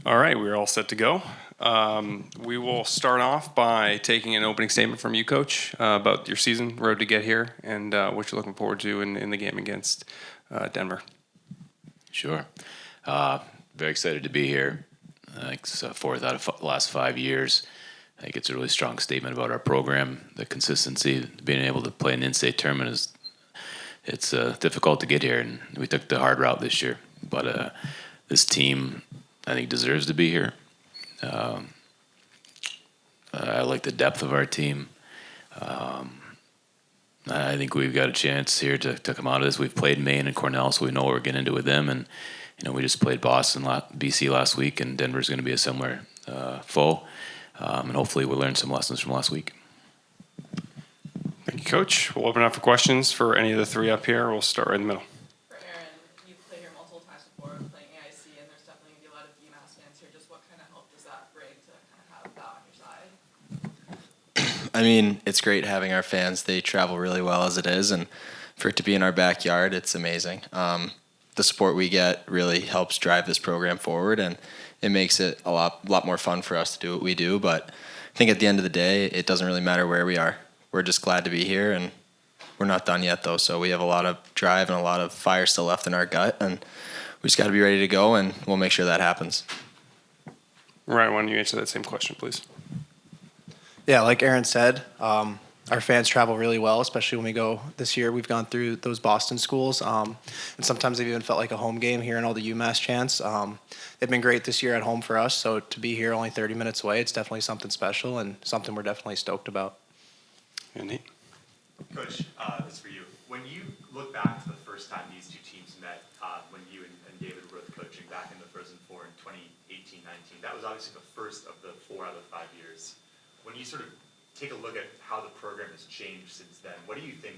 All right, we're all set to go. We will start off by taking an opening statement from you, Coach, about your season, road to get here, and what you're looking forward to in the game against Denver. Sure. Very excited to be here. I think it's fourth out of the last 5 years. I think it's a really strong statement about our program. The consistency, being able to play an in-state tournament it's difficult to get here, and we took the hard route this year. But this team, I think, deserves to be here. I like the depth of our team. I think we've got a chance here to come out of this. We've played Maine and Cornell, so we know what we're getting into with them. And we just played BC last week, and Denver's going to be a similar foe. And hopefully we'll learn some lessons from last week. Thank you, Coach. We'll open up for questions for any of the three up here. We'll start right in the middle. For Aaron, you've played here multiple times before playing AIC, and there's definitely going to be a lot of UMass fans here. Just what kind of help does that bring to kind of have that on your side? I mean, it's great having our fans. They travel really well as it is, and for it to be in our backyard, it's amazing. The support we get really helps drive this program forward, and it makes it a lot more fun for us to do what we do. But I think at the end of the day, it doesn't really matter where we are. We're just glad to be here, and we're not done yet, though. So we have a lot of drive and a lot of fire still left in our gut, and we just got to be ready to go, and we'll make sure that happens. Ryan, why don't you answer that same question, please? Yeah, like Aaron said, our fans travel really well, especially when we go this year. We've gone through those Boston schools, and sometimes they've even felt like a home game here in all the UMass chants. They've been great this year at home for us, so to be here only 30 minutes away, it's definitely something special and something we're definitely stoked about. And Nate? Coach, this is for you. When you look back to the first time these two teams met, when you and David were both coaching back in the Frozen Four in 2018-19, that was obviously the first of the 4 out of 5 years. When you sort of take a look at how the program has changed since then, what do you think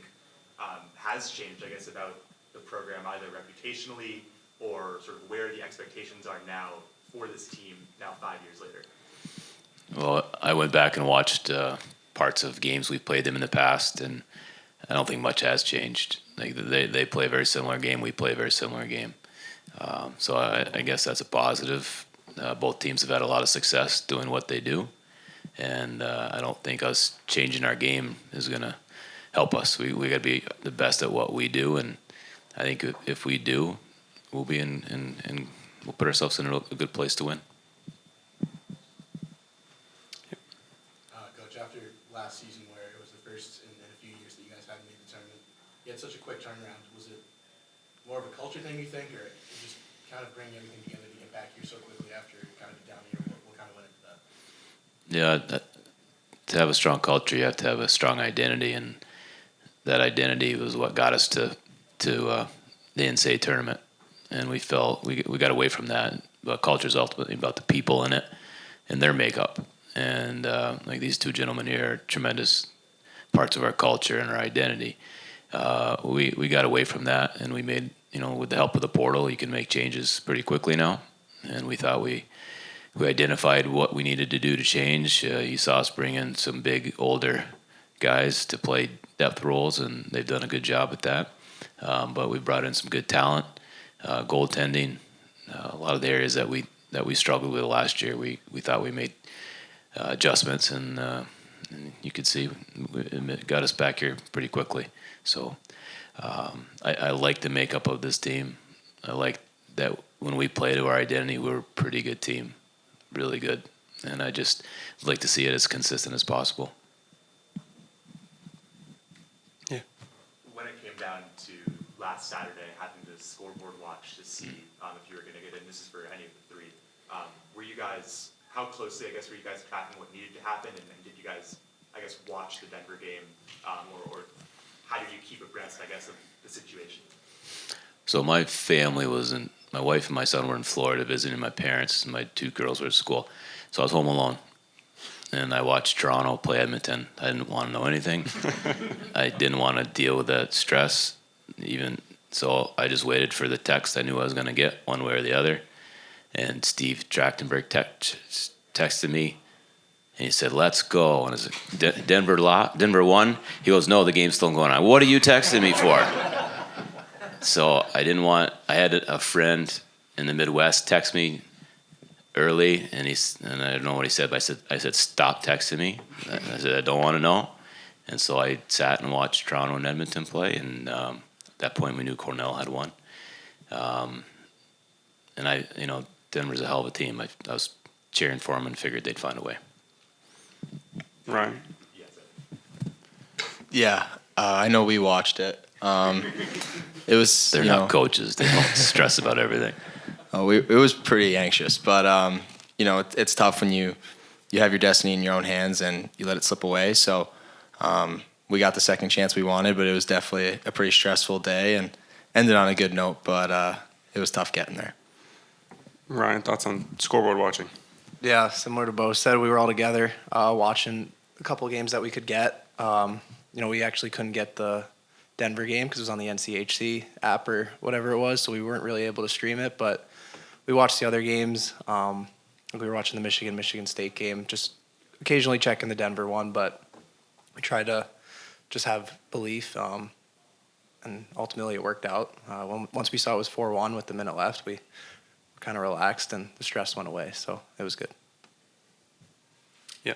has changed, I guess, about the program, either reputationally or sort of where the expectations are now for this team now 5 years later? Well, I went back and watched parts of games we've played them in the past, and I don't think much has changed. Like they play a very similar game, we play a very similar game. So I guess that's a positive. Both teams have had a lot of success doing what they do, and I don't think us changing our game is going to help us. We got to be the best at what we do, and I think if we do, we'll be in we'll put ourselves in a good place to win. Coach, after last season where it was the first in a few years that you guys hadn't made the tournament, you had such a quick turnaround. Was it more of a culture thing, you think, or just kind of bring everything together to get back here so quickly after kind of a down year? What kind of went into that? Yeah, to have a strong culture, you have to have a strong identity, and that identity was what got us to the NCAA tournament. And we felt we got away from that. But culture is ultimately about the people in it and their makeup. And like these two gentlemen here are tremendous parts of our culture and our identity. We got away from that, and we made, with the help of the portal, you can make changes pretty quickly now. And we thought we identified what we needed to do to change. You saw us bring in some big, older guys to play depth roles, and they've done a good job at that. But we brought in some good talent, goaltending, a lot of the areas that we struggled with last year. We thought we made adjustments, and you could see it got us back here pretty quickly. So I like the makeup of this team. I like that when we play to our identity, we're a pretty good team, really good. And I just like to see it as consistent as possible. Yeah. When it came down to last Saturday, having to scoreboard watch to see if you were going to get in, this is for any of the three, were you guys, how closely, I guess, were you guys tracking what needed to happen, and did you guys, I guess, watch the Denver game, or how did you keep abreast, I guess, of the situation? So my family my wife and my son were in Florida visiting my parents, and my 2 girls were at school. So I was home alone, and I watched Toronto play Edmonton. I didn't want to know anything. I didn't want to deal with that stress, so I just waited for the text I knew I was going to get one way or the other. And Steve Trachtenberg texted me, and he said, "Let's go." And I was like, Denver won? He goes, "No, the game's still going on." "What are you texting me for?" So I had a friend in the Midwest text me early, and I don't know what he said, but I said stop texting me. I said I don't want to know, and so I sat and watched Toronto and Edmonton play, and at that point we knew Cornell had won, and Denver's a hell of a team. I was cheering for them and figured they'd find a way. Ryan. Yeah, I know we watched it. It was. They're not coaches; they don't stress about everything. It was pretty anxious, but it's tough when you have your destiny in your own hands and you let it slip away. So we got the second chance we wanted, but it was definitely a pretty stressful day and ended on a good note. But it was tough getting there. Ryan, thoughts on scoreboard watching? Yeah, similar to Bo said, we were all together watching a couple of games that we could get. We actually couldn't get the Denver game because it was on the NCHC app or whatever it was, so we weren't really able to stream it. But we watched the other games. We were watching the Michigan State game, just occasionally checking the Denver one, but we tried to just have belief, and ultimately it worked out. Once we saw it was 4-1 with the minute left, we kind of relaxed and the stress went away, so it was good. Yeah.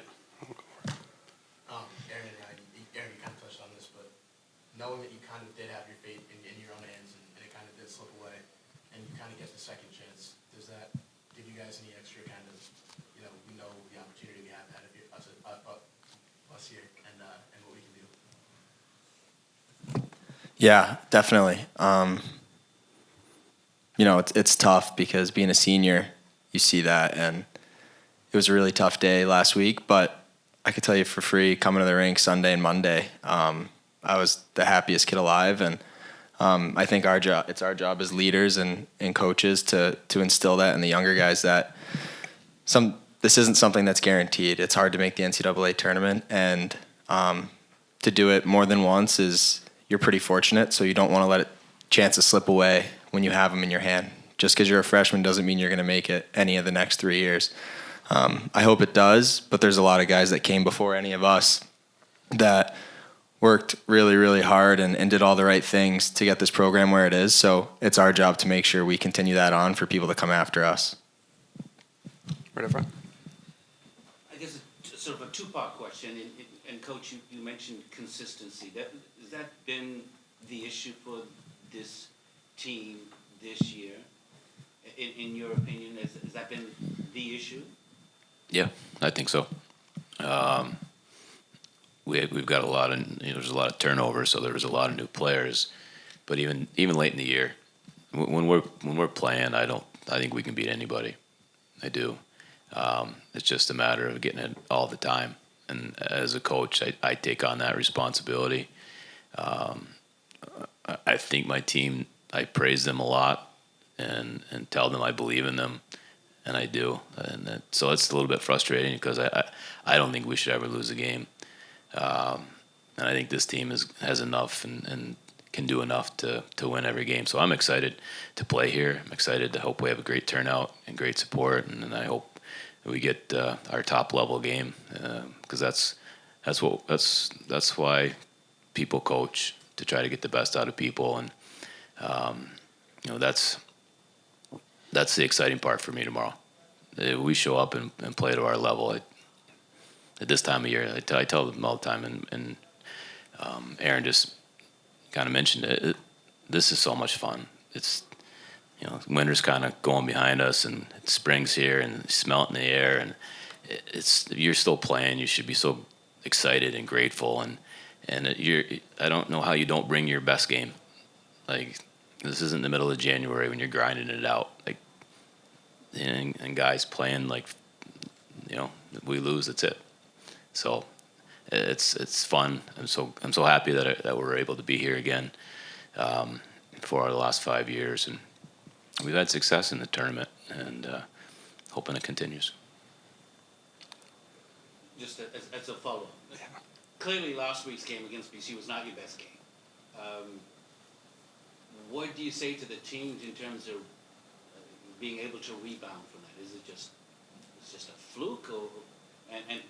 Aaron and Ryan, Aaron, you kind of touched on this, but knowing that you kind of did have your fate in your own hands and it kind of did slip away, and you kind of get the second chance, does that give you guys any extra kind of, we know the opportunity we have had of us here and what we can do? Yeah, definitely. It's tough because being a senior, you see that, and it was a really tough day last week. But I could tell you for free, coming to the rink Sunday and Monday, I was the happiest kid alive, and I think it's our job as leaders and coaches to instill that in the younger guys that this isn't something that's guaranteed. It's hard to make the NCAA tournament, and to do it more than once you're pretty fortunate. So you don't want to let chances slip away when you have them in your hand. Just because you're a freshman doesn't mean you're going to make it any of the next 3 years. I hope it does, but there's a lot of guys that came before any of us that worked really, really hard and did all the right things to get this program where it is. So it's our job to make sure we continue that on for people to come after us. Right up front. I guess it's sort of a two-part question. And Coach, you mentioned consistency. Has that been the issue for this team this year? In your opinion, has that been the issue? Yeah, I think so. We've got a lot of there's a lot of turnover, so there was a lot of new players. But even late in the year, when we're playing, I think we can beat anybody. I do. It's just a matter of getting it all the time. And as a coach, I take on that responsibility. I think my team, I praise them a lot and tell them I believe in them, and I do. And so it's a little bit frustrating because I don't think we should ever lose a game. And I think this team has enough and can do enough to win every game. So I'm excited to play here. I'm excited to hope we have a great turnout and great support, and I hope we get our top level game because that's why people coach, to try to get the best out of people, and that's the exciting part for me tomorrow. We show up and play to our level. At this time of year, I tell them all the time, and Aaron just kind of mentioned it. This is so much fun. It's winter's kind of going behind us, and spring's here, and you smell it in the air, and you're still playing. You should be so excited and grateful, and I don't know how you don't bring your best game. Like, this isn't the middle of January when you're grinding it out. Like, and guys playing like, we lose, that's it. So it's fun. I'm so happy that we're able to be here again for the last 5 years, and we've had success in the tournament, and hoping it continues. Just as a follow-up. Clearly last week's game against BC was not your best game. What do you say to the teams in terms of being able to rebound from that? Is it just a fluke, and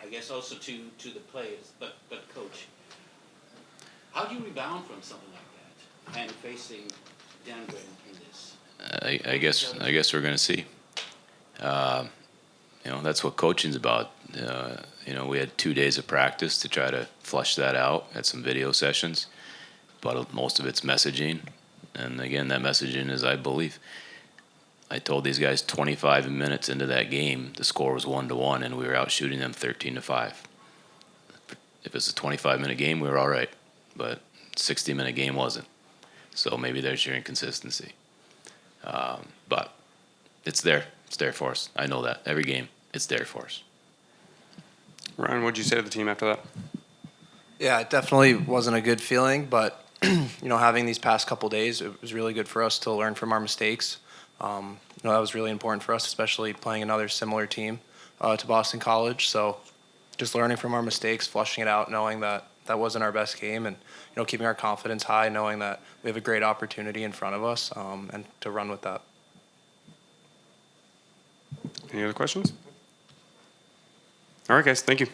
I guess also to the players, but Coach, how do you rebound from something like that and facing Denver in this? I guess we're going to see. That's what coaching's about. We had 2 days of practice to try to flush that out. Had some video sessions, but most of it's messaging. And again, that messaging is, I believe, I told these guys 25 minutes into that game, the score was 1-1, and we were out shooting them 13-5. If it's a 25-minute game, we were all right, but 60-minute game wasn't. So maybe there's your inconsistency. But it's there. It's there for us. I know that. Every game, it's there for us. Ryan, what'd you say to the team after that? Yeah, it definitely wasn't a good feeling, but having these past couple days, it was really good for us to learn from our mistakes. That was really important for us, especially playing another similar team to Boston College. So just learning from our mistakes, flushing it out, knowing that that wasn't our best game, and keeping our confidence high, knowing that we have a great opportunity in front of us, and to run with that. Any other questions? All right, guys. Thank you.